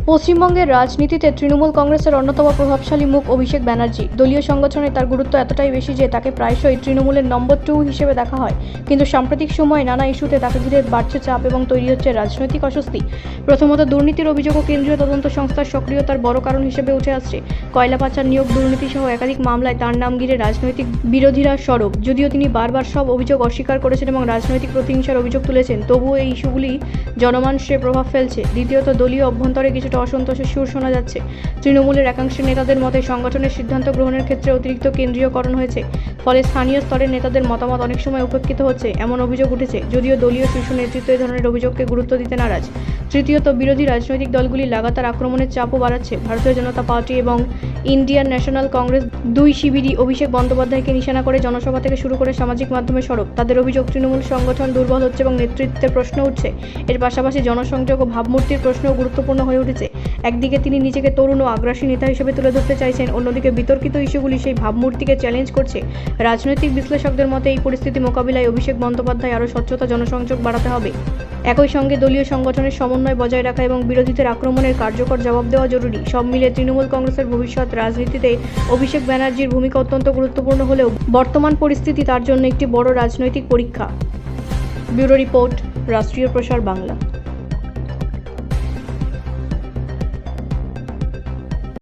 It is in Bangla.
পশ্চিমবঙ্গের রাজনীতিতে তৃণমূল কংগ্রেসের অন্যতম প্রভাবশালী মুখ অভিষেক ব্যানার্জি। দলীয় সংগঠনে তার গুরুত্ব এতটাই বেশি যে তাকে প্রায়শই তৃণমূলের নম্বর 2 হিসেবে দেখা হয়। কিন্তু সাম্প্রতিক সময়ে নানা ইস্যুতে তাকে ঘিরে বাড়ছে চাপ এবং তৈরি হচ্ছে রাজনৈতিক অস্বস্তি। প্রথমত, দুর্নীতির অভিযোগ ও কেন্দ্রীয় তদন্ত সংস্থার সক্রিয়তার বড় কারণ হিসেবে উঠে আসছে। কয়লা পাচার, নিয়োগ দুর্নীতি সহ একাধিক মামলায় তার নাম ঘিরে রাজনৈতিক বিরোধীরা সরব। যদিও তিনি বারবার সব অভিযোগ অস্বীকার করেছেন এবং রাজনৈতিক প্রতিহিংসার অভিযোগ তুলেছেন, তবুও এই ইস্যুগুলি জনমানসে প্রভাব ফেলছে। দ্বিতীয়ত, দলীয় অভ্যন্তরে কিছুটা অসন্তোষের সুর শোনা যাচ্ছে। তৃণমূলের একাংশের নেতাদের মতে সংগঠনের সিদ্ধান্ত গ্রহণের ক্ষেত্রে অতিরিক্ত কেন্দ্রীয়করণ হয়েছে, ফলে স্থানীয় স্তরের নেতাদের মতামত অনেক সময় উপেক্ষিত হচ্ছে, এমন অভিযোগ উঠেছে। যদিও দলীয় শীর্ষ নেতৃত্ব এই ধরনের অভিযোগকে গুরুত্ব দিতে নারাজ। তৃতীয়ত, বিরোধী রাজনৈতিক দলগুলি লাগাতার আক্রমণের চাপও বাড়াচ্ছে। ভারতীয় জনতা পার্টি এবং ইন্ডিয়ান ন্যাশনাল কংগ্রেস দুই শিবিরই অভিষেক বন্দ্যোপাধ্যায়কে নিশানা করে জনসভা থেকে শুরু করে সামাজিক মাধ্যমে সরব। তাদের অভিযোগ, তৃণমূল সংগঠন দুর্বল হচ্ছে এবং নেতৃত্বের প্রশ্ন উঠছে। এর পাশাপাশি জনসংযোগ ও ভাবমূর্তির প্রশ্নও গুরুত্বপূর্ণ হয়ে উঠেছে। একদিকে তিনি নিজেকে তরুণ ও আগ্রাসী নেতা হিসেবে তুলে ধরতে চাইছেন, অন্যদিকে বিতর্কিত ইস্যুগুলি সেই ভাবমূর্তিকে চ্যালেঞ্জ করছে। রাজনৈতিক বিশ্লেষকদের মতে এই পরিস্থিতি মোকাবিলায় অভিষেক বন্দ্যোপাধ্যায় আরও স্বচ্ছতা, জনসংযোগ বাড়াতে হবে। একই সঙ্গে দলীয় সংগঠনের সমন্বয় বজায় রাখা এবং বিরোধীদের আক্রমণের কার্যকর জবাব দেওয়া জরুরি। সব মিলে তৃণমূল কংগ্রেসের ভবিষ্যৎ রাজনীতিতে অভিষেক ব্যানার্জির ভূমিকা অত্যন্ত গুরুত্বপূর্ণ হলেও বর্তমান পরিস্থিতি তার জন্য একটি বড় রাজনৈতিক পরীক্ষা। ব্যুরো রিপোর্ট, রাষ্ট্রীয় প্রসার বাংলা।